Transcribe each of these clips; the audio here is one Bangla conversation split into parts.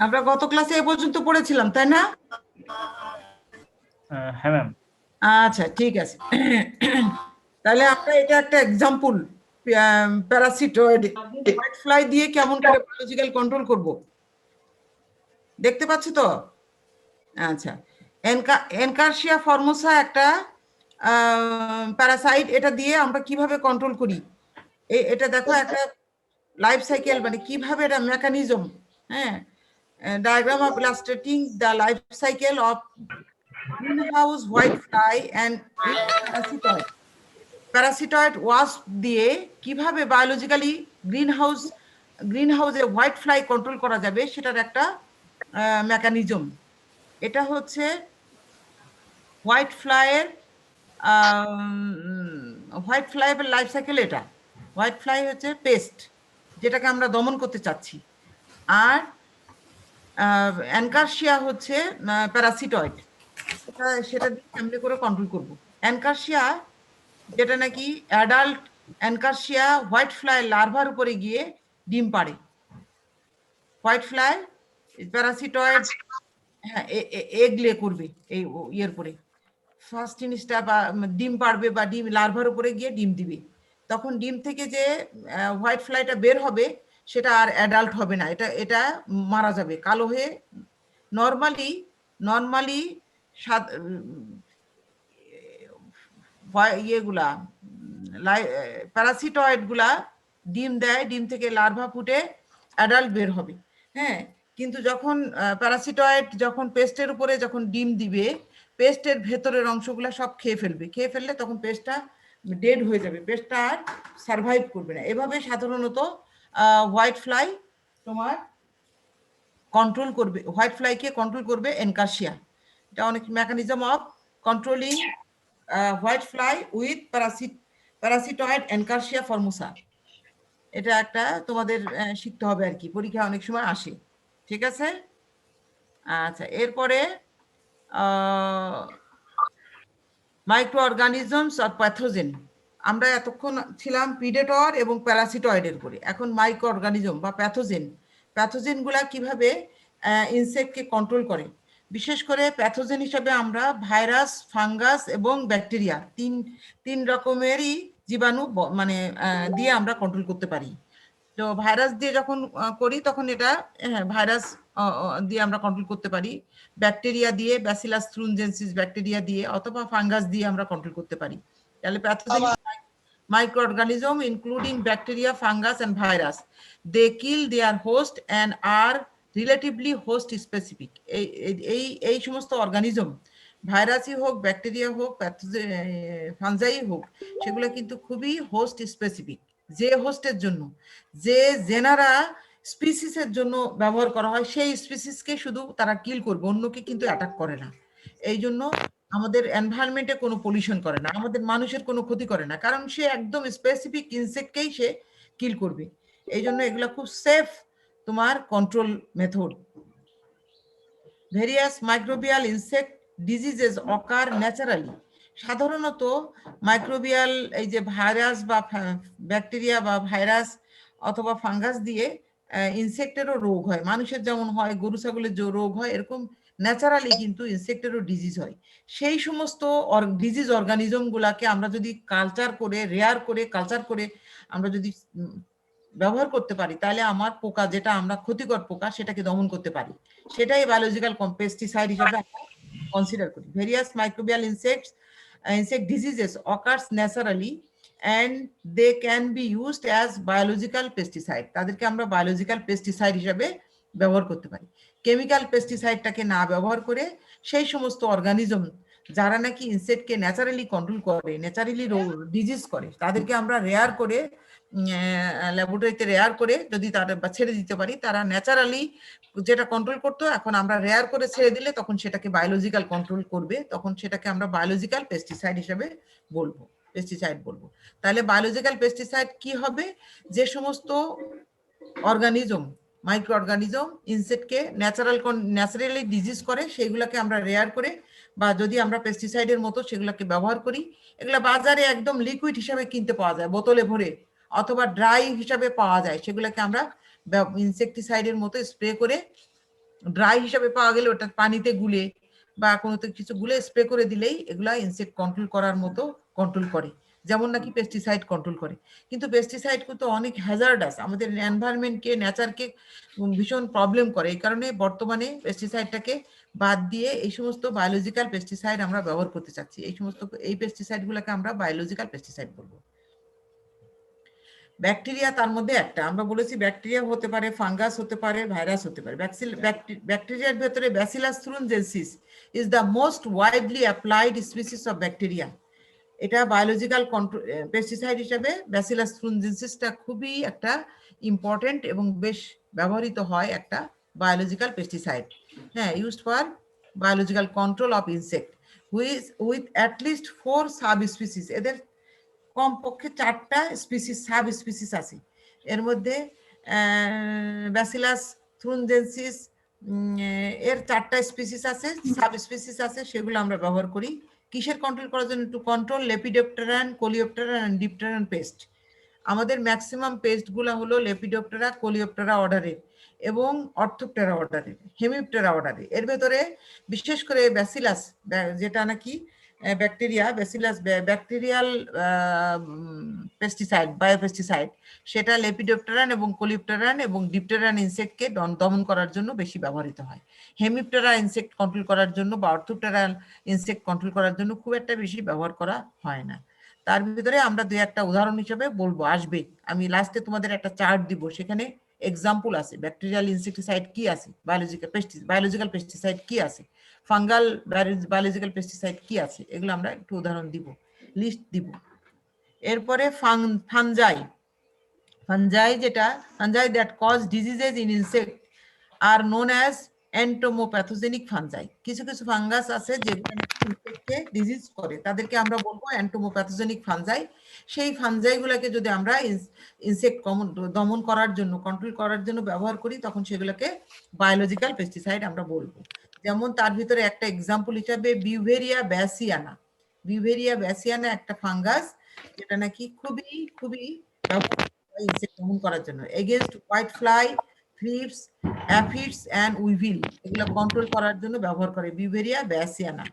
আমরা গত ক্লাসে এ পর্যন্ত পড়েছিলাম, তাই না? হ্যাঁ ম্যাম। আচ্ছা, ঠিক আছে। তাহলে আমরা এটা একটা এক্সাম্পল, প্যারাসিটয়েড হোয়াইট ফ্লাই দিয়ে কেমন করে বায়োলজিক্যাল কন্ট্রোল করব, দেখতে পাচ্ছ তো? আচ্ছা, এনকার্সিয়া ফর্মোসা একটা প্যারাসাইট, এটা দিয়ে আমরা কিভাবে কন্ট্রোল করি। এটা দেখো একটা লাইফ সাইকেল, মানে কিভাবে এটা মেকানিজম। হ্যাঁ, diagram of illustrating the life cycle of greenhouse whitefly and its parasitoid wasp দিয়ে কিভাবে বায়োলজিক্যালি গ্রিনহাউসে হোয়াইট ফ্লাই কন্ট্রোল করা যাবে সেটার একটা মেকানিজম। এটা হচ্ছে হোয়াইট ফ্লাইয়ের লাইফ সাইকেল। এটা হোয়াইট ফ্লাই হচ্ছে পেস্ট, যেটাকে আমরা দমন করতে চাচ্ছি, আর অ্যানকার্সিয়া হচ্ছে প্যারাসিটয়েড। সেটা দিয়ে কেমনে করে কন্ট্রোল করব। অ্যানকার্সিয়া যেটা নাকি অ্যাডাল্ট অ্যানকার্সিয়া হোয়াইট ফ্লাই লার্ভার উপরে গিয়ে ডিম পাড়ে। হোয়াইট ফ্লাই প্যারাসিটয়েড, হ্যাঁ, এগ লে করবে এই ইয়ের পরে, ফার্স্ট জিনিসটা, বা ডিম পাড়বে বা ডিম লার্ভার উপরে গিয়ে ডিম দিবে। তখন ডিম থেকে যে হোয়াইট ফ্লাইটা বের হবে সেটা আর অ্যাডাল্ট হবে না, এটা এটা মারা যাবে, কালো হয়ে। নর্মালি ইয়েগুলা প্যারাসিটয়েড গুলা ডিম দেয়, ডিম থেকে লার্ভা ফুটে অ্যাডাল্ট বের হবে। হ্যাঁ, কিন্তু যখন প্যারাসিটয়েড যখন পেস্টের উপরে যখন ডিম দিবে, পেস্টের ভেতরের অংশগুলো সব খেয়ে ফেললে তখন পেস্টটা ডেড হয়ে যাবে, পেস্টটা আর সার্ভাইভ করবে না। এভাবে সাধারণত হোয়াইট ফ্লাই তোমার কন্ট্রোল করবে, হোয়াইট ফ্লাইকে কন্ট্রোল করবে এনকার্সিয়া। এটা অনেক mechanism of controlling white fly with parasitoid Encarsia formosa. এটা একটা তোমাদের শিখতে হবে আর কি, পরীক্ষা অনেক সময় আসে। ঠিক আছে? আচ্ছা, এরপরে মাইক্রো অর্গানিজমস আর প্যাথোজেন। আমরা এতক্ষণ ছিলাম প্রিডেটর এবং প্যারাসিটয়েডের উপরে, এখন মাইক্রো অর্গানিজম বা প্যাথোজেনগুলা কিভাবে ইনসেক্টকে কন্ট্রোল করে। বিশেষ করে প্যাথোজেন হিসাবে আমরা ভাইরাস, ফাঙ্গাস এবং ব্যাকটেরিয়া তিন রকমেরই জীবাণু মানে দিয়ে আমরা কন্ট্রোল করতে পারি। তো ভাইরাস দিয়ে যখন করি তখন এটা, হ্যাঁ, ভাইরাস দিয়ে আমরা কন্ট্রোল করতে পারি, ব্যাকটেরিয়া দিয়ে, ব্যাসিলাস থ্রুনজেনসিস ব্যাকটেরিয়া দিয়ে, অথবা ফাঙ্গাস দিয়ে আমরা কন্ট্রোল করতে পারি। তাহলে pathogen microorganism including bacteria, fungus and virus, they kill their host and are relatively host specific. এই সমস্ত অর্গানিজম, ভাইরাসই হোক, ব্যাকটেরিয়া হোক, ফানজাই হোক, সেগুলো কিন্তু খুবই হোস্ট স্পেসিফিক। যে হোস্টের জন্য, যে জেনারা স্পিসিসের জন্য ব্যবহার করা হয়, সেই স্পিসিসকে শুধু তারা কিল করবে, অন্যকে কিন্তু অ্যাটাক করে না। এই জন্য আমাদের এনভায়রনমেন্টে কোনো পলিউশন করে না, আমাদের মানুষের কোনো ক্ষতি করে না, কারণ সে একদম স্পেসিফিক ইনসেক্টকেই সে কিল করবে। এই জন্য এগুলো খুব সেফ তোমার control method. Various microbial insect diseases occur naturally. সাধারণত মাইক্রোবিয়াল, এই যে ভাইরাস বা ব্যাকটেরিয়া বা ভাইরাস অথবা ফাঙ্গাস দিয়ে ইনসেক্টেরও রোগ হয়, মানুষের যেমন হয়, গরু ছাগলের যে রোগ হয়, এরকম ন্যাচারালি কিন্তু ইনসেক্টেরও ডিজিজ হয়। সেই সমস্ত ডিজিজ অর্গানিজমগুলাকে আমরা যদি রেয়ার করে কালচার করে আমরা যদি ব্যবহার করতে পারি, তাহলে আমার পোকা, যেটা আমরা ক্ষতিকর পোকা, সেটাকে দমন করতে পারি। সেটাই বায়োলজিক্যাল পেস্টিসাইড হিসেবে আমরা কনসিডার করি। Various microbial insect diseases occurs naturally and they can be used as biological pesticide. তাদেরকে আমরা বায়োলজিক্যাল পেস্টিসাইড হিসেবে ব্যবহার করতে পারি। কেমিক্যাল পেস্টিসাইডটাকে না ব্যবহার করে সেই সমস্ত অর্গানিজম যারা নাকি ইনসেক্টকে ন্যাচারালি কন্ট্রোল করে, ন্যাচারালি ডিজিজ করে, তাদেরকে আমরা রেয়ার করে ল্যাবরেটরিতে রেয়ার করে যদি তারা ছেড়ে দিতে পারি, তারা ন্যাচারালি যেটা কন্ট্রোল করতো, এখন আমরা রেয়ার করে ছেড়ে দিলে তখন সেটাকে বায়োলজিক্যাল কন্ট্রোল করবে, তখন সেটাকে আমরা বায়োলজিক্যাল পেস্টিসাইড হিসেবে বলবো। তাহলে বায়োলজিক্যাল পেস্টিসাইড কি হবে? যে সমস্ত অর্গানিজম, মাইক্রো অর্গানিজম ইনসেক্টকে ন্যাচারালি ডিজিজ করে, সেইগুলোকে আমরা রেয়ার করে, বা যদি আমরা পেস্টিসাইডের মতো সেগুলোকে ব্যবহার করি, এগুলো বাজারে একদম লিকুইড হিসাবে কিনতে পাওয়া যায়, বোতলে ভরে, অথবা ড্রাই হিসাবে পাওয়া যায়, সেগুলোকে আমরা ইনসেকটিসাইডের মতো স্প্রে করে ড্রাই হিসাবে পাওয়া গেলে ওটা পানিতে গুলে বা কোনো কিছু গুলে স্প্রে করে দিলেই এগুলা ইনসেক্ট কন্ট্রোল করার মতো কন্ট্রোল করে, যেমন নাকি পেস্টিসাইড কন্ট্রোল করে। কিন্তু পেস্টিসাইড কিন্তু অনেক হ্যাজার্ডাস, আমাদের এনভায়রনমেন্টকে নেচারকে ভীষণ প্রবলেম করে। এই কারণে বর্তমানে পেস্টিসাইডটাকে বাদ দিয়ে এই সমস্ত বায়োলজিক্যাল পেস্টিসাইড আমরা ব্যবহার করতে চাচ্ছি। এই পেস্টিসাইডগুলোকে আমরা বায়োলজিক্যাল পেস্টিসাইড বলবো। ব্যাকটেরিয়া তার মধ্যে একটা, আমরা বলেছি ব্যাকটেরিয়া হতে পারে, ফাঙ্গাস হতে পারে, ভাইরাস হতে পারে। ব্যাকটেরিয়ার ভেতরে Bacillus thuringiensis is the most widely applied species of bacteria. এটা বায়োলজিক্যাল পেস্টিসাইড হিসেবে ব্যাসিলাস থ্রুনজেন্সিসটা খুবই একটা ইম্পর্টেন্ট এবং বেশ ব্যবহৃত হয় একটা বায়োলজিক্যাল পেস্টিসাইড। হ্যাঁ, used for biological control of insect with at least 4 sub species. এদের কমপক্ষে 4টা স্পিসিস, সাব স্পিসিস আছে। এর মধ্যে ব্যাসিলাস থ্রুনজেন্সিস এর 4টা স্পিসিস আছে, সাব স্পিসিস আছে, সেগুলো আমরা ব্যবহার করি কিসের কন্ট্রোল করার জন্য? To control lepidopteran, coleoptera and dipteran pest. আমাদের ম্যাক্সিমাম পেস্টগুলো হলো লেপিডোপ্টেরা, কোলিওপ্টেরা অর্ডারের এবং অর্থোপ্টেরা অর্ডারের, হেমিপ্টেরা অর্ডারের। এর ভেতরে বিশেষ করে ব্যাসিলাস, যেটা নাকি bacteria, bacillus bacterial pesticide, biopesticide, সেটা লেপিডোপ্টেরান এবং কোলিপ্টেরান এবং ডিপটেরান ইনসেক্টকে দমন করার জন্য বেশি ব্যবহৃত হয়। হেমিপ্টেরা ইনসেক্ট কন্ট্রোল করার জন্য বা অর্থোপ্টেরাল ইনসেক্ট কন্ট্রোল করার জন্য খুব একটা বেশি ব্যবহার করা হয় না। তার ভিতরে আমরা দুই একটা উদাহরণ হিসেবে বলবো, আসবে। আমি লাস্টে তোমাদের একটা চার্ট দিব, সেখানে এক্সাম্পল আছে ব্যাকটেরিয়াল ইনসেক্টিসাইড কি আছে, বায়োলজিক্যাল পেস্টিসাইড কি আছে, ফাঙ্গাল বায়োলজিক্যাল পেস্টিসাইড কি আছে, এগুলো আমরা একটু উদাহরণ দিব, লিস্ট দিব। এরপরে fungi that cause diseases in insect are known as entomopathogenic fungi. কিছু কিছু ফাঙ্গাস আছে যেগুলো ইনসেক্টকে ডিজিজ করে, তাদেরকে আমরা বলবো এন্টোমোপ্যাথোজেনিক ফানজাই। সেই ফানজাইগুলোকে যদি আমরা ইনসেক্ট দমন করার জন্য, কন্ট্রোল করার জন্য ব্যবহার করি, তখন সেগুলোকে বায়োলজিক্যাল পেস্টিসাইড আমরা বলবো। যেমন তার ভিতরে একটা এক্সাম্পল হিসাবে বিউভেরিয়া ব্যাসিয়ানা। বিউভেরিয়া ব্যাসিয়ানা একটা ফাঙ্গাস যেটা নাকি খুবই খুবই ইনসেক্ট দমন করার জন্য, against white fly, thrips, aphids and weevil, এগুলো কন্ট্রোল করার জন্য ব্যবহার করে বিউভেরিয়া ব্যাসিয়ানা।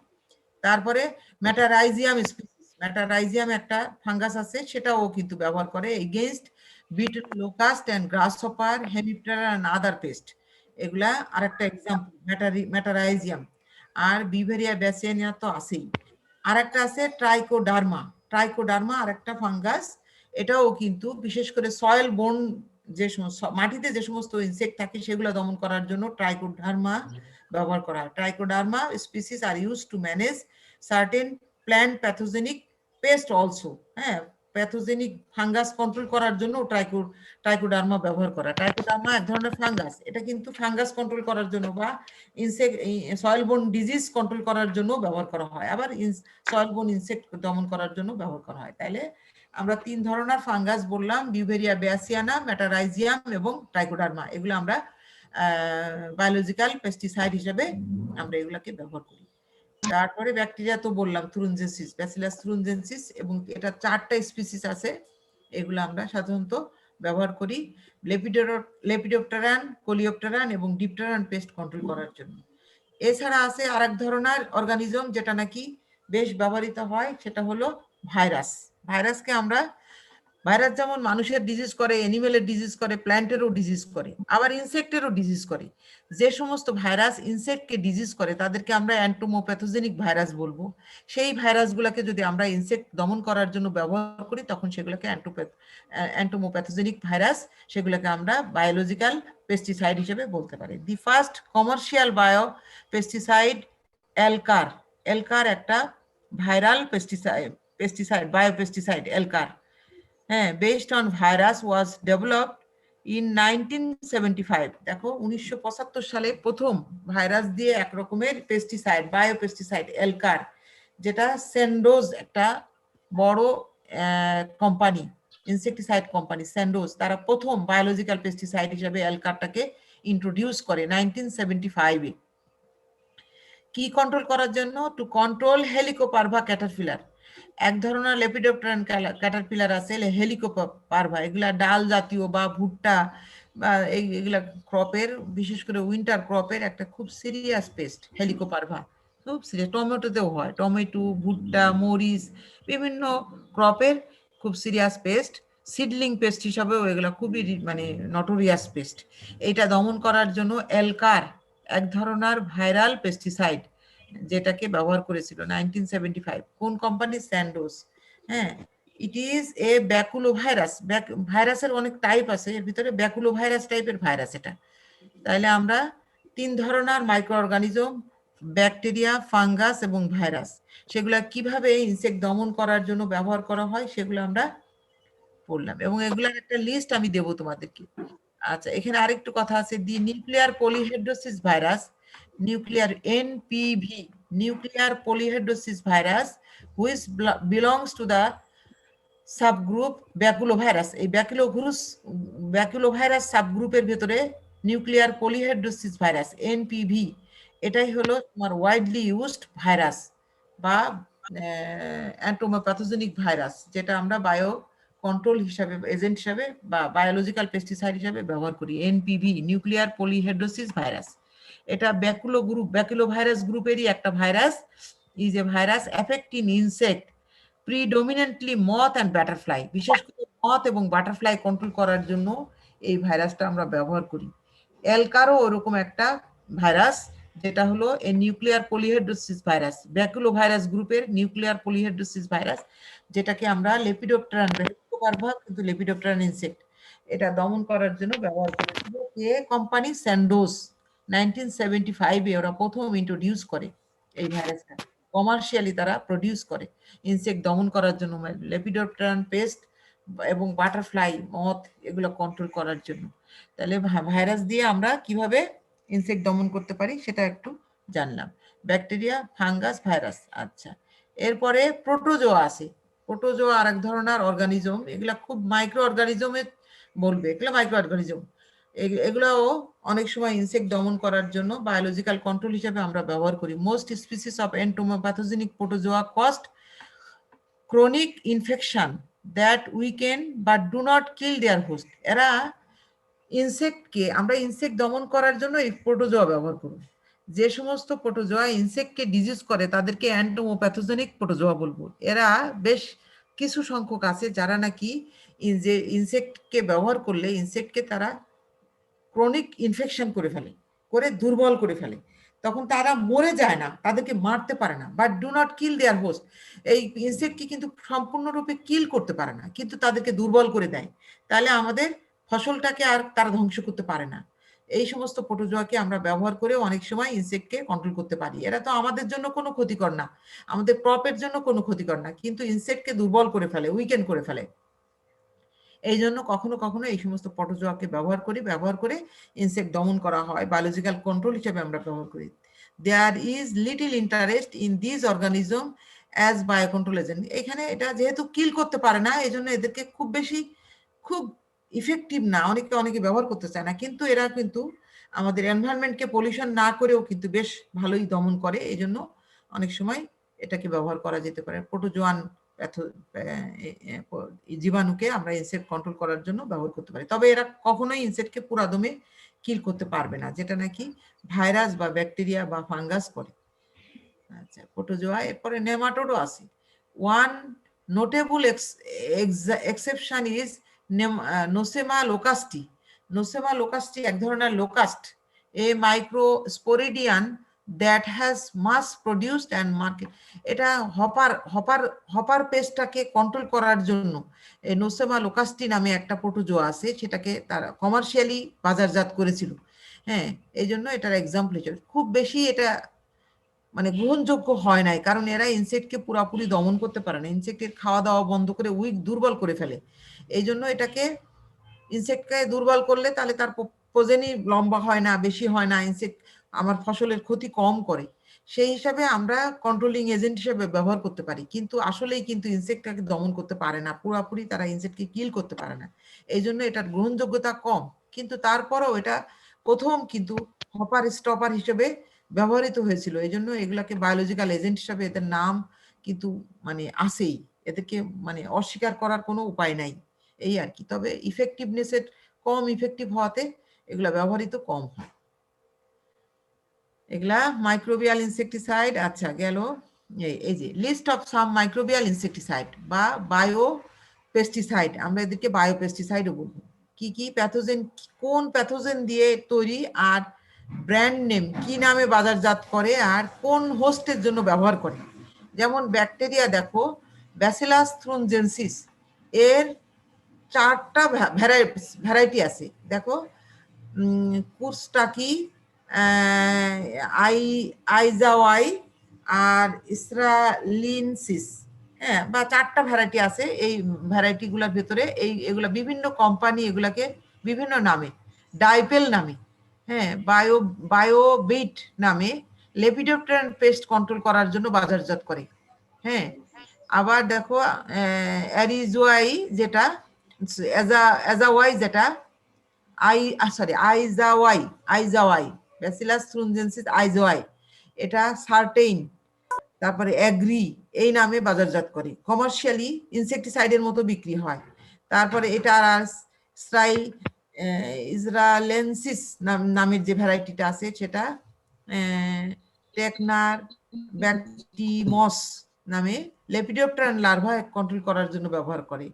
তারপরে ম্যাটারাইজিয়াম স্পিসিস, ম্যাটারাইজিয়াম একটা ফাঙ্গাস আছে, সেটাও কিন্তু ব্যবহার করে against beetle, locust and grasshopper, hemiptera and other pest. এগুলা আরেকটা এক্সাম্পল ম্যাটারাইজিয়াম। আর বিউভেরিয়া ব্যাসিয়ানা তো আছেই। আরেকটা আছে ট্রাইকোডার্মা আরেকটা ফাঙ্গাস। এটাও কিন্তু বিশেষ করে সয়েল বোর্ন, যে মাটিতে যে সমস্ত ইনসেক্ট থাকে সেগুলো দমন করার জন্য ট্রাইকোডার্মা ব্যবহার করা হয়। Trichoderma species are use to manage certain plant pathogenic pest also. হ্যাঁ, প্যাথোজেনিক ফাঙ্গাস কন্ট্রোল করার জন্য ট্রাইকোডার্মা ব্যবহার করা। ট্রাইকোডার্মা এক ধরনের ফাঙ্গাস, এটা কিন্তু ফাঙ্গাস কন্ট্রোল করার জন্য বা insect soil borne disease control করার জন্য ব্যবহার করা হয়, আবার সয়েল বোর্ন ইনসেক্ট দমন করার জন্য ব্যবহার করা হয়। তাইলে আমরা 3 ধরনের ফাঙ্গাস বললাম, বিউভেরিয়া ব্যাসিয়ানা, ম্যাটারাইজিয়াম এবং ট্রাইকোডার্মা। এগুলো আমরা বায়োলজিক্যাল পেস্টিসাইড হিসেবে আমরা এগুলাকে ব্যবহার করি। তারপরে ব্যাকটেরিয়া তো বললাম, থ্রুনজেন্সিস, ব্যাসিলাস থ্রুনজেন্সিস, এবং এটা 4টা স্পিসিস আছে, এগুলো আমরা সাধারণত ব্যবহার করি লেপিডোপ্টেরান, কোলিওপ্টেরান এবং ডিপটেরান পেস্ট কন্ট্রোল করার জন্য। এছাড়া আছে আরেক ধরনের অর্গানিজম যেটা নাকি বেশ ব্যবহৃত হয়, সেটা হলো ভাইরাস। ভাইরাসকে আমরা, ভাইরাস যেমন মানুষের ডিজিজ করে, অ্যানিমেলের ডিজিজ করে, প্ল্যান্টেরও ডিজিজ করে, আবার ইনসেক্টেরও ডিজিজ করে। যে সমস্ত ভাইরাস ইনসেক্টকে ডিজিজ করে তাদেরকে আমরা অ্যান্টোমোপ্যাথোজেনিক ভাইরাস বলবো। সেই ভাইরাসগুলোকে যদি আমরা ইনসেক্ট দমন করার জন্য ব্যবহার করি, তখন সেগুলোকে অ্যান্টোমোপ্যাথোজেনিক ভাইরাস, সেগুলোকে আমরা বায়োলজিক্যাল পেস্টিসাইড হিসেবে বলতে পারি। The first commercial bio pesticide Elcar. Elcar একটা ভাইরাল পেস্টিসাইড, বায়োপেস্টিসাইড এলকার, হ্যাঁ, based on virus was developed in 1975। দেখো 1975 সালে প্রথম ভাইরাস দিয়ে এক রকমের পেস্টিসাইড, বায়োপেস্টিসাইড এলকার, যেটা স্যান্ডোজ একটা বড় কোম্পানি, ইনসেকটিসাইড কোম্পানি স্যান্ডোজ, তারা প্রথম বায়োলজিক্যাল পেস্টিসাইড হিসেবে এলকারটাকে ইন্ট্রোডিউস করে 1975-এ। কি কন্ট্রোল করার জন্য? To control Helicoverpa caterpillar. এক ধরনের লেপিডোপ্টেরান ক্যাটারপিলার আছে হেলিকোপারভা, এগুলা ডাল জাতীয় বা ভুট্টা বা এগুলা ক্রপের, বিশেষ করে উইন্টার ক্রপের একটা খুব সিরিয়াস পেস্ট হেলিকোপারভা, খুব সিরিয়াস। টমেটোতেও হয়, টমেটো, ভুট্টা, মরিচ, বিভিন্ন ক্রপের খুব সিরিয়াস পেস্ট। সিডলিং পেস্ট হিসাবেও এগুলো খুবই মানে নটোরিয়াস পেস্ট। এটা দমন করার জন্য এলকার এক ধরনের ভাইরাল পেস্টিসাইড যেটাকে ব্যবহার করেছিল 1975 কোন কোম্পানি? স্যান্ডোজ। হ্যাঁ, ইট ইজ এ ব্যাকুলো ভাইরাস। ভাইরাসের অনেক টাইপ আছে, এর ভিতরে ব্যাকুলো ভাইরাস টাইপের ভাইরাস এটা। তাহলে আমরা 3 ধরনের মাইক্রো অর্গানিজম, ব্যাকটেরিয়া, ফাঙ্গাস এবং ভাইরাস, সেগুলা কিভাবে ইনসেক্ট দমন করার জন্য ব্যবহার করা হয় সেগুলো আমরা পড়লাম, এবং এগুলার একটা লিস্ট আমি দেবো তোমাদেরকে। আচ্ছা, এখানে আরেকটু কথা আছে, the nuclear polyhedrosis virus, nuclear NPV, nuclear polyhedrosis virus, which belongs to the subgroup baculovirus. এই ব্যাকুলোভাইরাস সাবগ্রুপের ভেতরে নিউক্লিয়ার পলিহেড্রোসিস ভাইরাস এনপিভি, এটাই হলো তোমার ওয়াইডলি ইউজড ভাইরাস বা অ্যান্টোমোপ্যাথোজেনিক ভাইরাস, যেটা আমরা বায়ো কন্ট্রোল হিসাবে, এজেন্ট হিসাবে বা বায়োলজিক্যাল পেস্টিসাইড হিসাবে ব্যবহার করি। এনপিভি, নিউক্লিয়ার পলিহেড্রোসিস ভাইরাস, এটা ব্যাকুলো ভাইরাস গ্রুপেরই একটা virus. Is a virus affecting insect predominantly moth and butterfly. বিশেষ করে মথ এবং বাটারফ্লাই কন্ট্রোল করার জন্য এই ভাইরাসটা আমরা ব্যবহার করি। এলকারও ওরকম একটা ভাইরাস, যেটা হলো a nuclear polyhedrosis virus, baculo virus গ্রুপের নিউক্লিয়ার পলিহেড্রোসিস ভাইরাস, যেটাকে আমরা লেপিডোপ্টেরান, কিন্তু লেপিডোপ্টেরান ইনসেক্ট, এটা দমন করার জন্য ব্যবহার করেছিল কে? কোম্পানি স্যান্ডোজ। 1975-এ ওরা প্রথম ইন্ট্রোডিউস করে এই ভাইরাসটা, কমার্শিয়ালি তারা প্রডিউস করে ইনসেক্ট দমন করার জন্য, লেপিডোপ্টেরান পেস্ট এবং বাটারফ্লাই, মথ, এগুলো কন্ট্রোল করার জন্য। তাহলে ভাইরাস দিয়ে আমরা কিভাবে ইনসেক্ট দমন করতে পারি সেটা একটু জানলাম। Bacteria, fungus, virus. আচ্ছা, এরপরে প্রোটোজোয়া আছে। প্রোটোজোয়া আর এক ধরনের অর্গানিজম, এগুলা খুব মাইক্রো অর্গানিজমে বলবে, এগুলো মাইক্রো অর্গানিজম। এগুলাও অনেক সময় ইনসেক্ট দমন করার জন্য বায়োলজিক্যাল কন্ট্রোল হিসেবে আমরা ব্যবহার করি। Most species of entomopathogenic protozoa cause chronic infection that weaken but do not kill their host. এরা ইনসেক্টকে, আমরা ইনসেক্ট দমন করার জন্য এই প্রোটোজোয়া ব্যবহার করব। যে সমস্ত প্রোটোজোয়া ইনসেক্টকে ডিজিজ করে তাদেরকে অ্যান্টোমোপ্যাথোজেনিক প্রোটোজোয়া বলবো। এরা বেশ কিছু সংখ্যক আছে যারা নাকি যে ইনসেক্টকে ব্যবহার করলে ইনসেক্টকে তারা ক্রনিক ইনফেকশন করে ফেলে, করে দুর্বল করে ফেলে। তখন তারা মরে যায় না, তাদেরকে মারতে পারে না, but do not kill their host. এই ইনসেক্টকে কিন্তু সম্পূর্ণরূপে কিল করতে পারে না, কিন্তু তাদেরকে দুর্বল করে দেয়। তাহলে আমাদের ফসলটাকে আর তারা ধ্বংস করতে পারে না। এই সমস্ত প্রোটোজোয়াকে আমরা ব্যবহার করে অনেক সময় ইনসেক্টকে কন্ট্রোল করতে পারি। এরা তো আমাদের জন্য কোনো ক্ষতিকর না, আমাদের ক্রপের জন্য কোনো ক্ষতিকর না, কিন্তু ইনসেক্টকে দুর্বল করে ফেলে, উইকেন্ড করে ফেলে। এই জন্য কখনো কখনো এই সমস্ত প্রোটোজোয়াকে ব্যবহার করে ইনসেক্ট দমন করা হয়, বায়োলজিক্যাল কন্ট্রোল হিসেবে আমরা ব্যবহার করি। There is little interest in this organism as biocontrol agent. এখানে এটা যেহেতু কিল করতে পারে না, এই জন্য এদেরকে খুব ইফেক্টিভ না, অনেকে ব্যবহার করতে চায় না, কিন্তু এরা কিন্তু আমাদের এনভায়রনমেন্টকে পলিউশন না করেও কিন্তু বেশ ভালোই দমন করে। এই জন্য অনেক সময় এটাকে ব্যবহার করা যেতে পারে। প্রোটোজোয়ান জীবাণুকে আমরা ইনসেক্ট কন্ট্রোল করার জন্য ব্যবহার করতে পারি। তবে এরা কখনোই ইনসেক্টকে পুরাদমে কিল করতে পারবে না, যেটা নাকি ভাইরাস বা ব্যাকটেরিয়া বা ফাঙ্গাস করে। আচ্ছা, প্রোটোজোয়া। এরপরে নেমাটোডও আছে। One notable exception is Nosema locustae. Nosema locustae এক ধরনের locust, a microsporidian that has mass produced and market. এটা হপার পেস্টটাকে কন্ট্রোল করার জন্য এই নোসেমা লোকাস্টি নামে একটা প্রোটোজোয়া আছে, সেটাকে তারা কমার্শিয়ালি বাজারজাত করেছিল। হ্যাঁ, এই জন্য এটার এক্সাম্পল হিসেবে খুব বেশি এটা মানে গ্রহণযোগ্য হয় নাই, কারণ এরা ইনসেক্টকে পুরোপুরি দমন করতে পারে না, ইনসেক্টের খাওয়া দাওয়া বন্ধ করে দুর্বল করে ফেলে। এই জন্য এটাকে, ইনসেক্টকে দুর্বল করলে তাহলে তার প্রজেনি লম্বা হয় না, বেশি হয় না, ইনসেক্ট আমার ফসলের ক্ষতি কম করে। সেই হিসাবে আমরা কন্ট্রোলিং এজেন্ট হিসেবে ব্যবহার করতে পারি, কিন্তু আসলেই কিন্তু ইনসেক্টটাকে দমন করতে পারে না পুরোপুরি, তারা ইনসেক্টকে কিল করতে পারে না। এই জন্য এটার গ্রহণযোগ্যতা কম, কিন্তু তারপরেও এটা প্রথম কিন্তু হপার স্টপার হিসেবে ব্যবহৃত হয়েছিল। এই জন্য এগুলাকে বায়োলজিক্যাল এজেন্ট হিসাবে এদের নাম কিন্তু মানে আসেই, এদেরকে মানে অস্বীকার করার কোনো উপায় নাই, এই আর কি। তবে ইফেক্টিভনেসের কম ইফেক্টিভ হওয়াতে এগুলা ব্যবহৃত কম হয়। এগুলা মাইক্রোবিয়াল ইনসেকটিসাইড। আচ্ছা গেল এই যে list of some microbial insecticide বা বায়ো পেস্টিসাইড, আমরা এদেরকে বায়ো পেস্টিসাইডও বলবো। কি কি প্যাথোজেন, কোন প্যাথোজেন দিয়ে তৈরি, আর ব্র্যান্ড নেম কি নামে বাজারজাত করে, আর কোন হোস্টের জন্য ব্যবহার করে। যেমন ব্যাকটেরিয়া দেখো, ব্যাসিলাস থ্রুনজেনসিস, এর 4টা ভ্যারাইটি আছে দেখো, কুরস্টাকি, আইজাওয়াই আর ইসরালিনসিস, হ্যাঁ, বা 4টা ভ্যারাইটি আছে। এই ভ্যারাইটিগুলোর ভেতরে এগুলা বিভিন্ন কোম্পানি এগুলাকে বিভিন্ন নামে, ডাইপেল নামে, হ্যাঁ, বায়োবিট নামে লেপিডোপ্টেরান পেস্ট কন্ট্রোল করার জন্য বাজারজাত করে। হ্যাঁ, আবার দেখো অ্যারিজোয়াই যেটা, অ্যাজাওয়াই যেটা, আইজাওয়াই ব্যাসিলাস থ্রুনজেনসিস আইজাওয়াই, এটা সার্টেইন, তারপরে অ্যাগ্রি এই নামে বাজারজাত করে, কমার্শিয়ালি ইনসেকটিসাইডের মতো বিক্রি হয়। তারপরে এটা আর ইসরালেন্সিস নামের যে ভ্যারাইটিটা আছে সেটা টেকনার ব্যাকটিমস নামে লেপিডোপ্টেরান লার্ভা কন্ট্রোল করার জন্য ব্যবহার করে।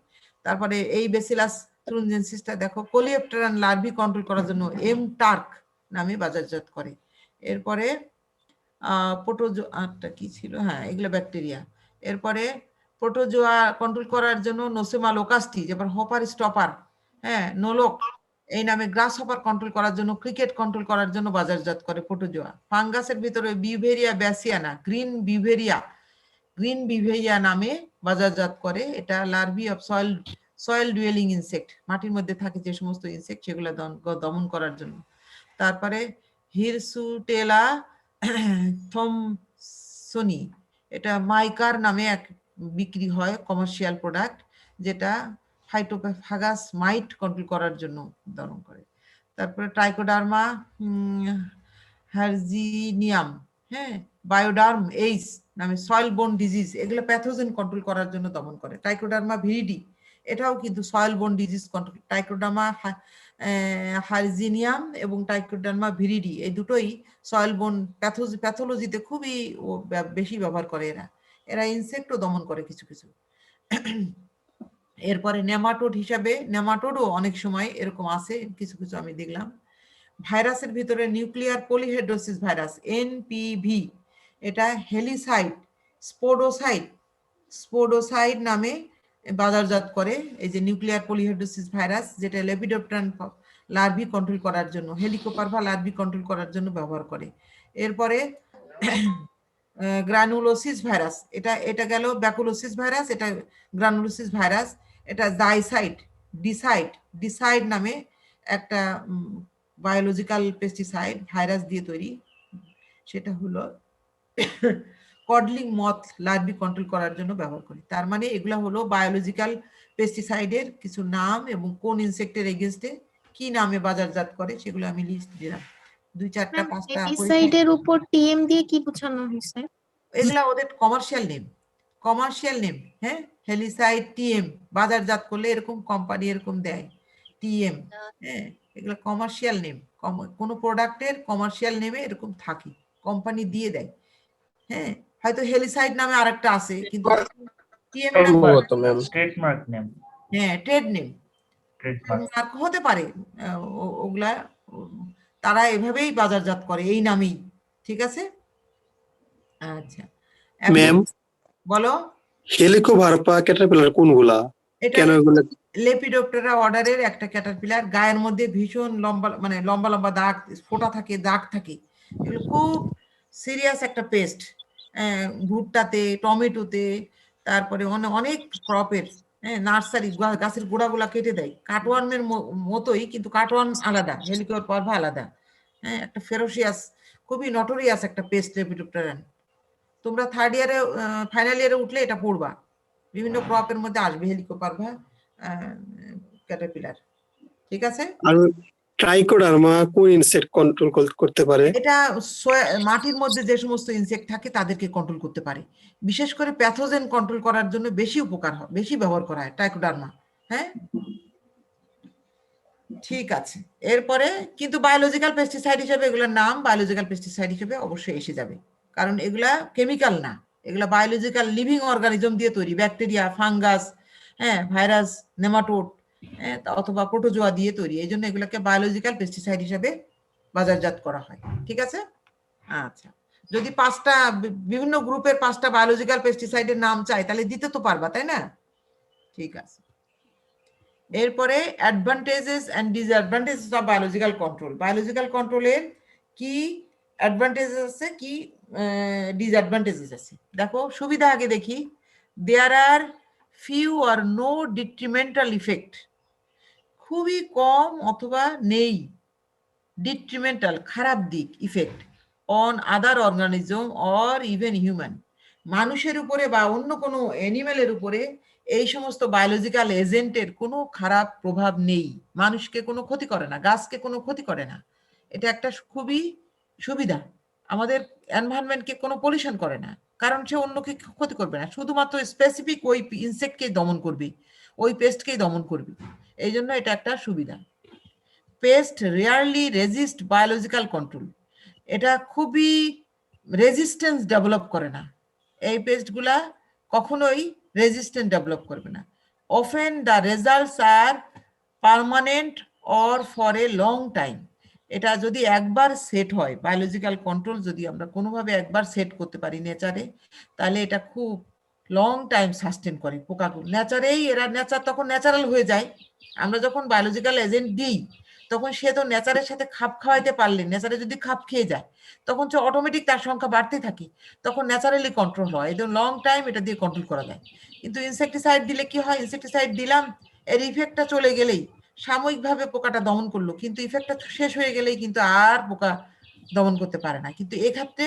তারপরে এই ব্যাসিলাস থ্রুনজেনসিসটা দেখো কোলিওপ্টেরান লার্ভি কন্ট্রোল করার জন্য টার্ক নামে বাজারজাত করে। এরপরে প্রোটোজোয়াটা কি ছিল, হ্যাঁ এগুলো ব্যাকটেরিয়া। এরপরে প্রোটোজোয়া কন্ট্রোল করার জন্য নোসেমা লোকাস্টি, যেমন হপার স্টপার, হ্যাঁ নোলক এই নামে গ্রাস হপার কন্ট্রোল করার জন্য, ক্রিকেট কন্ট্রোল করার জন্য বাজারজাত করে প্রোটোজোয়া। ফাঙ্গাসের ভিতরে বিউভেরিয়া ব্যাসিয়ানা, গ্রিন বিউভেরিয়া নামে বাজারজাত করে। এটা লার্ভি অফ সয়েল ডুয়েলিং ইনসেক্ট, মাটির মধ্যে থাকে যে সমস্ত ইনসেক্ট সেগুলো দমন করার জন্য। তারপরে হিরসুটেলা থমসনি, এটা মাইকার নামে এক বিক্রি হয় কমার্শিয়াল প্রোডাক্ট, যেটা ফাইটোফাগাস মাইট কন্ট্রোল করার জন্য দমন করে। তারপরে ট্রাইকোডার্মা হার্জিনিয়াম, হ্যাঁ, বায়োডার্ম এইস নামে সয়েল বোন ডিজিজ, এগুলো প্যাথোজেন কন্ট্রোল করার জন্য দমন করে। ট্রাইকোডার্মা ভিরিডি, এটাও কিন্তু সয়েল বোন ডিজিজ কন্ট্রোল। ট্রাইকোডার্মা হার্জিনিয়াম এবং ট্রাইকোডার্মা ভিরিডি এই দুটোই সয়েল বোন প্যাথোলজিতে খুবই বেশি ব্যবহার করে। এরা ইনসেক্টও দমন করে কিছু কিছু। এরপরে নেমাটোড হিসাবে, নেমাটোডও অনেক সময় এরকম আছে কিছু কিছু আমি দেখলাম। ভাইরাসের ভিতরে নিউক্লিয়ার পলিহেড্রোসিস ভাইরাস এনপিভি, এটা হেলিসাইড স্পোডোসাইড নামে বাজারজাত করে। এই যে নিউক্লিয়ার পলিহেড্রোসিস ভাইরাস, যেটা লেপিডোপ্টেরান লার্ভি কন্ট্রোল করার জন্য, হেলিকোপারভা লার্ভি কন্ট্রোল করার জন্য ব্যবহার করে। এরপরে গ্রানুলোসিস ভাইরাস, এটা গেল ব্যাকুলোসিস ভাইরাস, এটা গ্রানুলোসিস ভাইরাস, এটা ডিসাইড নামে একটা বায়োলজিক্যাল পেস্টিসাইড ভাইরাস দিয়ে তৈরি, সেটা হলো কডলিং মথ লার্ভি কন্ট্রোল করার জন্য ব্যবহার করি। তার মানে এগুলো হলো বায়োলজিক্যাল পেস্টিসাইডের কিছু নাম এবং কোন ইনসেক্টের এগেইনস্টে কি নামে বাজারজাত করে সেগুলো আমি লিস্ট দিলাম। 2, 4, 5টা পেস্টিসাইডের উপর টিএম দিয়ে কি বোঝানো হয়েছে? এগুলা ওদের কমার্শিয়াল নেম, হ্যাঁ, হেলিসাইড টিএম বাজারজাত করলে এরকম কোম্পানি এরকম দেয় টিএম, হ্যাঁ, এগুলো কমার্শিয়াল নেম। কোনো প্রোডাক্টের কমার্শিয়াল নেমে এরকম থাকে, কোম্পানি দিয়ে দেয়। হ্যাঁ, হয়তো হেলিসাইড নামে আরেকটা আছে কিন্তু টিএম ট্রেডমার্ক নেম, হ্যাঁ ট্রেড নেম ট্রেডমার্ক হতে পারে। ওগুলা তারা এভাবেই বাজারজাত করে এই নামেই, ঠিক আছে। আচ্ছা ম্যাম, বলো হেলিকোভারপা ক্যাটারপিলার কোনগুলা? এটা লেপিডোপ্টেরা অর্ডারের একটা ক্যাটারপিলার, গায়ের মধ্যে ভীষণ লম্বা মানে লম্বা দাগ ফোঁটা থাকে, দাগ থাকে। এগুলো খুব সিরিয়াস একটা পেস্ট। ভুট্টাতে, টমেটোতে, তারপরে অনেক ক্রপের, নার্সারি গাছের গোড়াগুলা কেটে দেয়। কাটওয়ার্মের মতোই, কিন্তু কাটওয়ার্ম আলাদা, হেলিকোভারপা আলাদা। হ্যাঁ, একটা ফেরোসিয়াস খুবই নটোরিয়াস একটা পেস্ট লেপিডোপ্টেরান। তোমরা থার্ড ইয়ারে ফাইনাল ইয়ারে উঠলে এটা পড়বা, বিভিন্ন ক্রপের মধ্যে আসবে হেলিকোভারপা ক্যাটারপিলার, ঠিক আছে। আর ট্রাইকোডার্মা কোন ইনসেক্ট কন্ট্রোল করতে পারে? এটা মাটির মধ্যে যে সমস্ত ইনসেক্ট থাকে তাদেরকে কন্ট্রোল করতে পারে। বিশেষ করে প্যাথোজেন কন্ট্রোল করার জন্য বেশি ব্যবহার করা হয় ট্রাইকোডার্মা। হ্যাঁ, ঠিক আছে, এরপরে কিন্তু বায়োলজিক্যাল পেস্টিসাইড হিসেবে এগুলোর নাম বায়োলজিক্যাল পেস্টিসাইড হিসেবে অবশ্যই এসে যাবে, কারণ এগুলা কেমিক্যাল না, এগুলা বায়োলজিক্যাল লিভিং অর্গানিজম দিয়ে তৈরি, ব্যাকটেরিয়া, ফাঙ্গাস, হ্যাঁ, ভাইরাস, নেমাটোড, হ্যাঁ, অথবা প্রোটোজোয়া দিয়ে তৈরি, এই জন্য এগুলোকে বায়োলজিক্যাল পেস্টিসাইড হিসেবে বাজারজাত করা হয়। ঠিক আছে, আচ্ছা, যদি পাঁচটা বিভিন্ন গ্রুপের পাঁচটা বায়োলজিক্যাল পেস্টিসাইডের নাম চাই তাহলে দিতে তো পারবা, তাই না? ঠিক আছে, এরপরে advantages and disadvantages of biological control. Biological কন্ট্রোলের কি অ্যাডভান্টেজেস আছে, কি ডিসঅ্যাডভান্টেজেস আছে, দেখো সুবিধা আগে দেখি। দেয়ার আর ফিউ আর নো ডিট্রিমেন্টাল ইফেক্ট, খুবই কম অথবা নেই ডিট্রিমেন্টাল খারাপ দিক effect on other organism or even human, মানুষের উপরে বা অন্য কোনো অ্যানিমেলের উপরে এই সমস্ত বায়োলজিক্যাল এজেন্টের কোনো খারাপ প্রভাব নেই, মানুষকে কোনো ক্ষতি করে না, গাছকে কোনো ক্ষতি করে না, এটা একটা খুবই সুবিধা। আমাদের এনভায়রনমেন্টকে কোনো পলিউশন করে না, কারণ সে অন্যকে ক্ষতি করবে না, শুধুমাত্র স্পেসিফিক ওই ইনসেক্টকেই দমন করবে, ওই পেস্টকেই দমন করবে, এই জন্য এটা একটা সুবিধা। Pest rarely resist biological control, এটা খুবই রেজিস্ট্যান্স ডেভেলপ করে না, এই পেস্টগুলা কখনোই রেজিস্ট্যান্স ডেভেলপ করবে না। Often the results are permanent or for a long time, এটা যদি একবার সেট হয়, বায়োলজিক্যাল কন্ট্রোল যদি আমরা কোনোভাবে একবার সেট করতে পারি নেচারে, তাহলে এটা খুব লং টাইম সাস্টেন করে পোকাগুলো, নেচারেই এরা নেচার তখন ন্যাচারাল হয়ে যায়। আমরা যখন বায়োলজিক্যাল এজেন্ট দিই তখন সে তো নেচারের সাথে খাপ খাওয়াইতে পারলে, নেচারে যদি খাপ খেয়ে যায় তখন সে অটোমেটিক তার সংখ্যা বাড়তে থাকে, তখন ন্যাচারালি কন্ট্রোল হয়, এই লং টাইম এটা দিয়ে কন্ট্রোল করা যায়। কিন্তু ইনসেকটিসাইড দিলে কি হয়, ইনসেকটিসাইড দিলাম, এর ইফেক্টটা চলে গেলেই সাময়িকভাবে পোকাটা দমন করলো, কিন্তু ইফেক্টটা শেষ হয়ে গেলেই কিন্তু আর পোকা দমন করতে পারে না। কিন্তু এক্ষেত্রে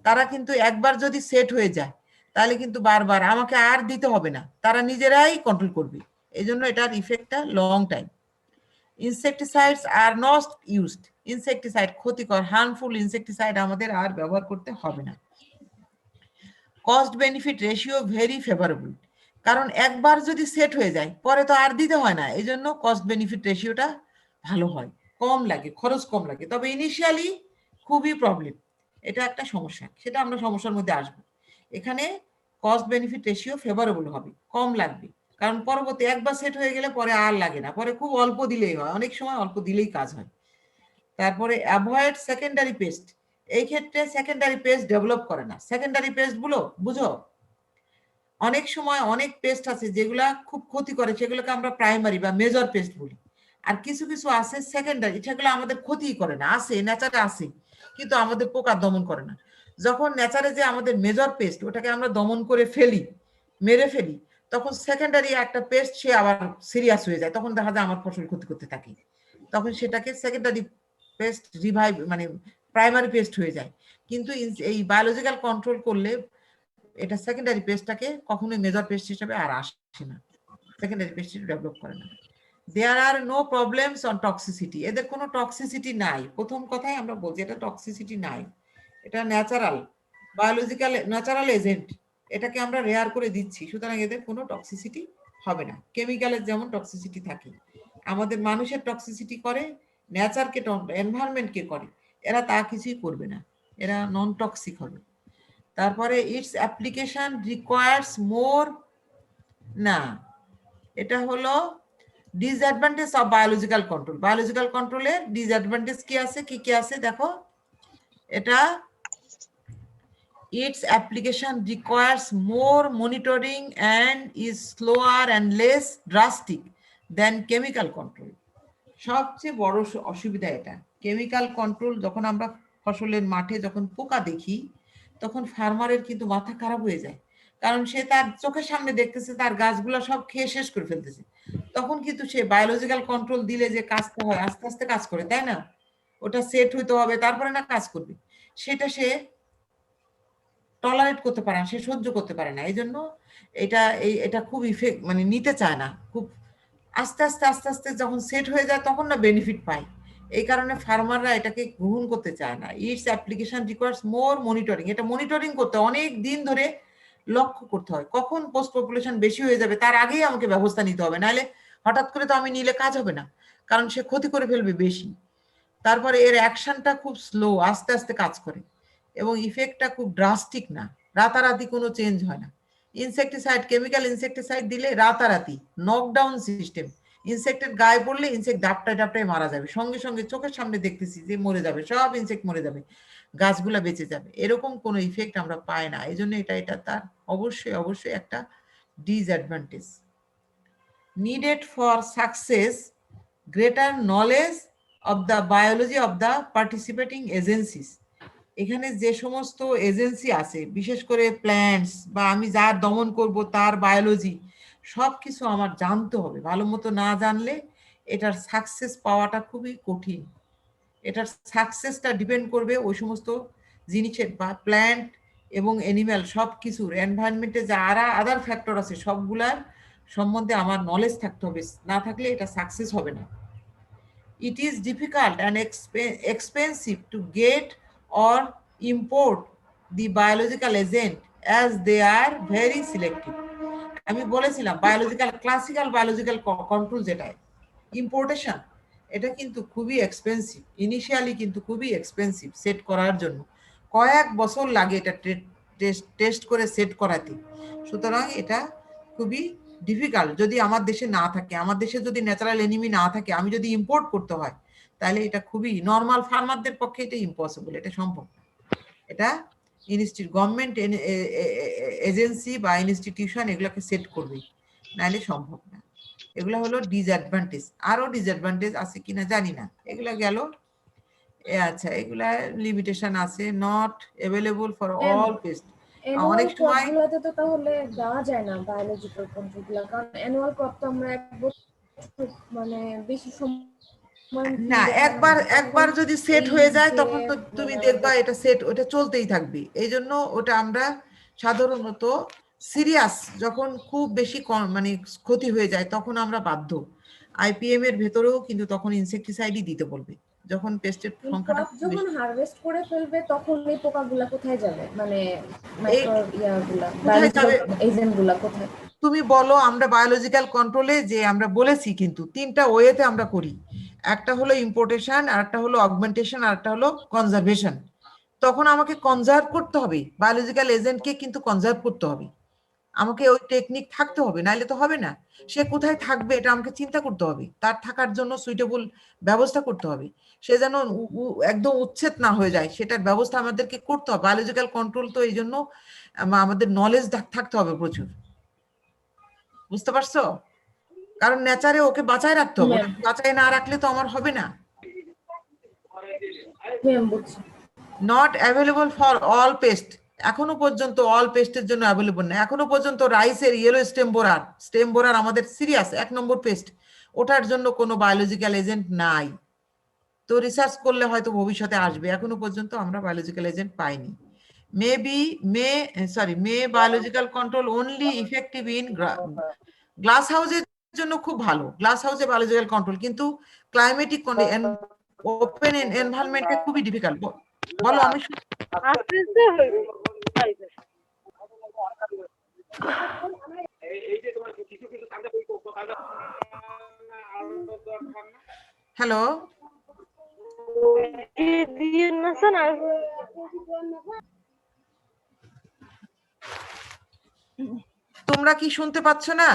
তারা কিন্তু একবার যদি সেট হয়ে যায় তাহলে কিন্তু বারবার আমাকে আর দিতে হবে না, তারা নিজেরাই কন্ট্রোল করবে, এই জন্য এটার ইফেক্টটা long time. Insecticides are not used, insecticide ক্ষতিকর হার্মফুল ইনসেকটিসাইড আমাদের আর ব্যবহার করতে হবে না। Cost benefit ratio very favourable, কারণ একবার যদি সেট হয়ে যায় পরে তো আর দিতে হয় না, এই জন্য কস্ট বেনিফিট রেশিওটা ভালো হয়, কম লাগে, খরচ কম লাগে, তবে ইনিশিয়ালি খুবই প্রবলেম, এটা একটা সমস্যা, সেটা আমরা সমস্যার মধ্যে আসবো। এখানে কস্ট বেনিফিট রেশিও ফেভারেবল হবে, কম লাগবে, কারণ পরবর্তী একবার সেট হয়ে গেলে পরে আর লাগে না, পরে খুব অল্প দিলেই হয়, অনেক সময় অল্প দিলেই কাজ হয়। তারপরে অ্যাভয়েড সেকেন্ডারি পেস্ট, এই ক্ষেত্রে সেকেন্ডারি পেস্ট ডেভেলপ করে না। সেকেন্ডারি পেস্ট গুলো বুঝো, অনেক সময় অনেক পেস্ট আছে যেগুলা খুব ক্ষতি করে, সেগুলোকে আমরা প্রাইমারি বা মেজর পেস্ট বলি, আর কিছু কিছু আছে সেকেন্ডারি, সেগুলো আমাদের ক্ষতি করে না, আছে নেচারে আছে কিন্তু আমাদের পোকা দমন করে না। যখন নেচারে যে আমাদের মেজর পেস্ট ওটাকে আমরা দমন করে ফেলি, মেরে ফেলি, তখন সেকেন্ডারি একটা পেস্ট সে আবার সিরিয়াস হয়ে যায়, তখন দেখা যায় আমার ফসল ক্ষতি করতে থাকে, তখন সেটাকে সেকেন্ডারি পেস্ট রিভাইভ মানে প্রাইমারি পেস্ট হয়ে যায়। কিন্তু এই বায়োলজিক্যাল কন্ট্রোল করলে এটা সেকেন্ডারি পেস্টটাকে কখনোই মেজর পেস্ট হিসেবে আর আসে না, সেকেন্ডারি পেস্ট ডেভেলপ করে না। দেয়ার আর নো প্রবলেমস অন টক্সিসিটি, এদের কোনো টক্সিসিটি নাই, প্রথম কথাই আমরা বলছি এটা টক্সিসিটি নাই, এটা ন্যাচারাল বায়োলজিক্যাল ন্যাচারাল এজেন্ট, এটাকে আমরা রেয়ার করে দিচ্ছি, সুতরাং এদের কোনো টক্সিসিটি হবে না। কেমিক্যালের যেমন টক্সিসিটি থাকে, আমাদের মানুষের টক্সিসিটি করে, নেচারকে এনভায়রনমেন্টকে করে, এরা তা কিছুই করবে না, এরা নন টক্সিক হবে। তারপরে ইটস অ্যাপ্লিকেশন রিকোয়ার্স মোর, না এটা হলো disadvantage of biological control. Biological কন্ট্রোলের ডিসঅ্যাডভান্টেজ কি আছে, কি কি আছে দেখো, এটা its application requires more monitoring and is slower and less drastic than chemical control. সবচেয়ে বড় অসুবিধা এটা, কেমিক্যাল কন্ট্রোল যখন আমরা ফসলের মাঠে যখন পোকা দেখি তখন ফার্মারের কিন্তু মাথা খারাপ হয়ে যায়, কারণ সে তার চোখের সামনে দেখতেছে তার গাছগুলো সব খেয়ে শেষ করে ফেলতেছে, তখন কিন্তু সে বায়োলজিক্যাল কন্ট্রোল দিলে যে কাজটা হয় আস্তে আস্তে কাজ করে, তাই না, ওটা সেট হইতে হবে তারপরে না কাজ করবে, সেটা সে টলারেট করতে পারে না, সে সহ্য করতে পারে না, এই জন্য এটা খুব ইফেক্ট মানে নিতে চায় না, খুব আস্তে আস্তে আস্তে আস্তে যখন সেট হয়ে যায় তখন না বেনিফিট পায়, এই কারণে ফার্মাররা এটাকে গ্রহণ করতে চায় না। It's application requires more monitoring, এটা মনিটরিং করতে অনেক দিন ধরে লক্ষ্য করতে হয়, কখন পোস্ট পপুলেশন বেশি হয়ে যাবে তার আগেই আমাকে ব্যবস্থা নিতে হবে, নাহলে হঠাৎ করে তো আমি নিলে কাজ হবে না, কারণ সে ক্ষতি করে ফেলবে বেশি। তারপরে এর অ্যাকশনটা খুব স্লো, আস্তে আস্তে কাজ করে এবং ইফেক্টটা খুব ড্রাস্টিক না, রাতারাতি কোনো চেঞ্জ হয় না। ইনসেকটিসাইড, কেমিক্যাল ইনসেকটিসাইড দিলে রাতারাতি নকডাউন সিস্টেম, ইনসেক্টের গায়ে পড়লে ইনসেক্ট ডাপটায় ডাপটায় মারা যাবে, সঙ্গে সঙ্গে চোখের সামনে দেখতেছি যে মরে যাবে, সব ইনসেক্ট মরে যাবে, গাছগুলা বেঁচে যাবে। এরকম কোনো ইফেক্ট আমরা পাই না। এই জন্য এটা তার অবশ্যই অবশ্যই একটা disadvantage. Needed for success greater knowledge of the biology of the participating agencies. এখানে যে সমস্ত এজেন্সি আছে, বিশেষ করে প্ল্যান্টস বা আমি যার দমন করব তার বায়োলজি, সব কিছু আমার জানতে হবে। ভালো মতো না জানলে এটার সাকসেস পাওয়াটা খুবই কঠিন। এটার সাকসেসটা ডিপেন্ড করবে ওই সমস্ত জিনিসের বা প্ল্যান্ট এবং অ্যানিম্যাল সব কিছুর, এনভায়রনমেন্টে যারা আদার ফ্যাক্টর আছে সবগুলার সম্বন্ধে আমার নলেজ থাকতে হবে, না থাকলে এটা সাকসেস হবে না। It is difficult and expensive to get or import the biological agent as they are very selective. আমি বলেছিলাম বায়োলজিক্যাল, ক্লাসিক্যাল বায়োলজিক্যাল কন্ট্রোল যেটা ইম্পোর্টেশন, এটা কিন্তু খুবই এক্সপেন্সিভ, ইনিশিয়ালি কিন্তু খুবই এক্সপেন্সিভ সেট করার জন্য, কয়েক বছর লাগে এটা টেস্ট করে সেট করাতে। সুতরাং এটা খুবই ডিফিকাল্ট যদি আমার দেশে না থাকে, আমার দেশে যদি ন্যাচারাল এনিমি না থাকে, আমি যদি ইম্পোর্ট করতে হয় তাহলে এটা খুবই, নর্মাল ফার্মারদের পক্ষে এটা ইম্পসিবল, এটা সম্ভব না। এটা গভর্নমেন্ট এজেন্সি বা ইনস্টিটিউশন এগুলোকে সেট করবে, নাহলে সম্ভব না। এগুলো হলো ডিসঅ্যাডভান্টেজ। আরো ডিসঅ্যাডভান্টেজ আছে কিনা জানি না, এগুলা গেল। আচ্ছা, এগুলা লিমিটেশন আছে, not available for all pest. অনেক সময় ক্রপগুলোতে তো তাহলে দেওয়া যায় না বায়োলজিক্যাল কন্ট্রোলগুলো, কারণ অ্যানুয়াল ক্রপ তো আমরা এক বছর মানে বেশি সময় না, একবার যদি সেট হয়ে যায় তখন তো তুমি মানে দেখবা এটা সেট, ওটা চলতেই থাকবে। এই জন্য ওটা আমরা সাধারণত সিরিয়াস যখন খুব বেশি মানে ক্ষতি হয়ে যায় তখন আমরা বাধ্য, আইপিএম এর ভেতরেও কিন্তু তখন ইনসেকটিসাইডই দিতে বলবে যখন পেস্টের সংখ্যাটা ক্রপ যখন হারভেস্ট করে ফেলবে তখন এই পোকাগুলা কোথায় যাবে, মানে মাইক্রো ইয়াগুলা বায়োলজিক্যাল এজেন্টগুলা কোথায়? তুমি বলো। আমরা বায়োলজিক্যাল কন্ট্রোলে যে আমরা বলেছি কিন্তু তিনটা ওয়েতে আমরা করি, একটা হলো ইম্পোর্টেশন, আর একটা হলো অগমেন্টেশন, আর একটা হলো কনজারভেশন। তখন আমাকে কনজার্ভ করতে হবে, বায়োলজিক্যাল এজেন্টকে কিন্তু কনজার্ভ করতে হবে, আমাকে ওই টেকনিক থাকতে হবে, নাইলে তো হবে না। সে কোথায় থাকবে এটা আমাকে চিন্তা করতে হবে, তার থাকার জন্য সুইটেবল ব্যবস্থা করতে হবে, সে যেন একদম উচ্ছেদ না হয়ে যায় সেটার ব্যবস্থা আমাদেরকে করতে হবে। বায়োলজিক্যাল কন্ট্রোল তো এই জন্য আমাদের নলেজ থাকতে হবে প্রচুর, বুঝতে পারছো? কারণ নেচারে ওকে বাঁচায় রাখতে হবে, বাঁচায় না রাখলে তো আমার হবে না। Not available for all pest, এখনো পর্যন্ত অল পেস্টের জন্য অ্যাভেলেবল না। এখনো পর্যন্ত রাইসের ইয়েলো স্টেম বোরার আমাদের সিরিয়াস 1 নম্বর পেস্ট, ওটার জন্য কোনো বায়োলজিক্যাল এজেন্ট নাই। তো রিসার্চ করলে হয়তো ভবিষ্যতে আসবে, এখনো পর্যন্ত আমরা বায়োলজিক্যাল এজেন্ট পাইনি। May biological control only effective in glass হাউসের জন্য খুব ভালো, গ্লাস হাউসে বায়োলজিক্যাল কন্ট্রোল, কিন্তু ক্লাইমেটিক ওপেন এনভায়রনমেন্টে খুবই ডিফিকাল্ট। বলো, আমি হ্যালো, তোমরা কি শুনতে পাচ্ছ না?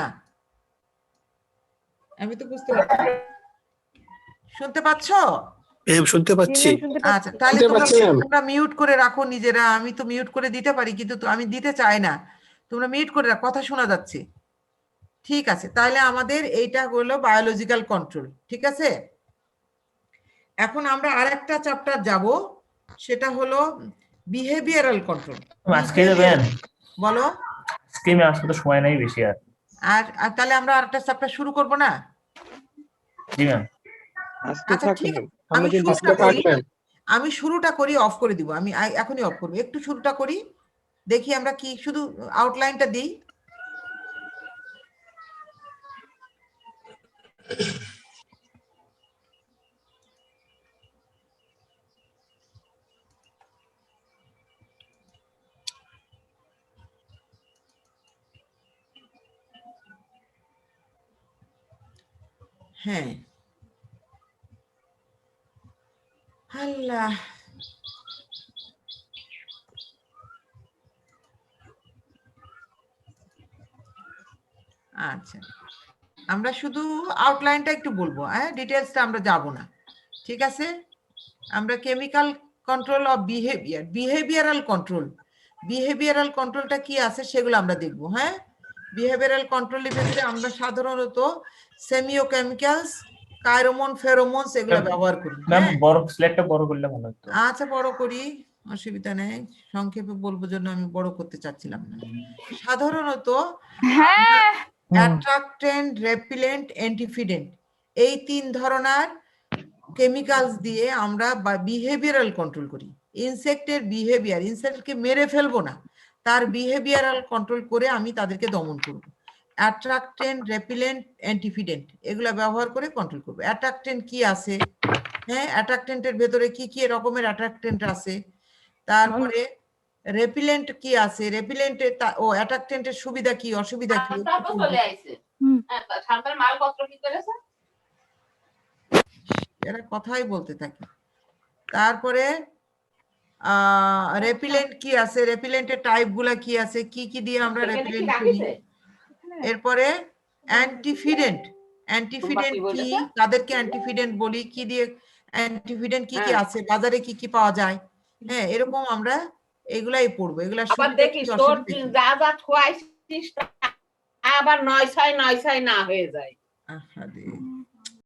আমি তো বুঝতে পারছি। শুনতে পাচ্ছ? শুনতে পাচ্ছি। আচ্ছা, তাহলে তোমরা মিউট করে রাখো নিজেরা। আমি তো মিউট করে দিতে পারি, কিন্তু আমি দিতে চাই না। তোমরা মিউট করে রাখো, কথা শোনা যাচ্ছে। ঠিক আছে, তাহলে আমাদের এইটা হলো বায়োলজিক্যাল কন্ট্রোল। ঠিক আছে, এখন আমরা আরেকটা চ্যাপ্টার যাব, সেটা হলো বিহেভিয়ারাল কন্ট্রোল। আজকে যাবেন? বলো। স্কিমে আসলে তো সময় নাই বেশি। আর তাহলে আমরা আরেকটা চ্যাপ্টার শুরু করব না? জি ম্যাম। আচ্ছা, ঠিক আছে, আমি শুরুটা করি, অফ করে দিব। আমি এখনই অফ করবো, একটু শুরুটা করি, দেখি আমরা কি, শুধু আউটলাইনটা দিই। হ্যাঁ, আল্লাহ, আচ্ছা আমরা শুধু আউটলাইনটা একটু বলবো, হ্যাঁ ডিটেলসটা আমরা যাব না, ঠিক আছে। আমরা chemical control of behaviour, behavioural কন্ট্রোলটা কি আছে সেগুলো আমরা দেখবো। হ্যাঁ, বিহেভিয়ারাল কন্ট্রোলের ভেতরে আমরা সাধারণত সেমিওকেমিক্যালস, কাইরোমন, ফেরোমনস এগুলো ব্যবহার করি। ম্যাম হ্যাঁ? বড় স্লাইডটা বড় করলে ভালো হতো। আচ্ছা বড় করি, অসুবিধা নেই, সংক্ষেপে বলবো জন্য আমি বড় করতে চাচ্ছিলাম না। সাধারণত অ্যাট্রাক্টেন্ট, রেপিলেন্ট, অ্যান্টিফিডেন্ট এই 3 ধরনের কেমিক্যালস দিয়ে আমরা বিহেভিয়ারাল কন্ট্রোল করি। ইনসেক্টের বিহেভিয়ার, ইনসেক্টকে মেরে ফেলবো না, তার বিহেভিয়ারাল কন্ট্রোল করে আমি তাদেরকে দমন করব। অ্যাট্রাক্টেন্ট, রেপিলেন্ট, অ্যান্টিফিডেন্ট এগুলা ব্যবহার করে কন্ট্রোল করব। অ্যাট্রাক্টেন্ট কি আছে, হ্যাঁ অ্যাট্রাক্টেন্টের ভেতরে কি কি রকমের অ্যাট্রাক্টেন্ট আছে, তারপরে রেপিলেন্ট কি আছে, রেপিলেন্টের ও অ্যাট্রাক্টেন্টের সুবিধা কি অসুবিধা কি, এরা কথাই বলতে থাকে। তারপরে রেপিলেন্ট কি আছে, রেপিলেন্টের টাইপ গুলা কি আছে, কি কি দিয়ে আমরা রেপিলেন্ট করি। এরপরে অ্যান্টিফিডেন্ট, অ্যান্টিফিডেন্ট কি, তাদেরকে অ্যান্টিফিডেন্ট বলি, কি দিয়ে অ্যান্টিফিডেন্ট কি কি আছে, বাজারে কি কি পাওয়া যায়। হ্যাঁ এরকম আমরা এগুলাই পড়বো, এগুলা আবার দেখিস তোর যা যা খোয়াইছিস আবার 9-6 না হয়ে যায়। আহারে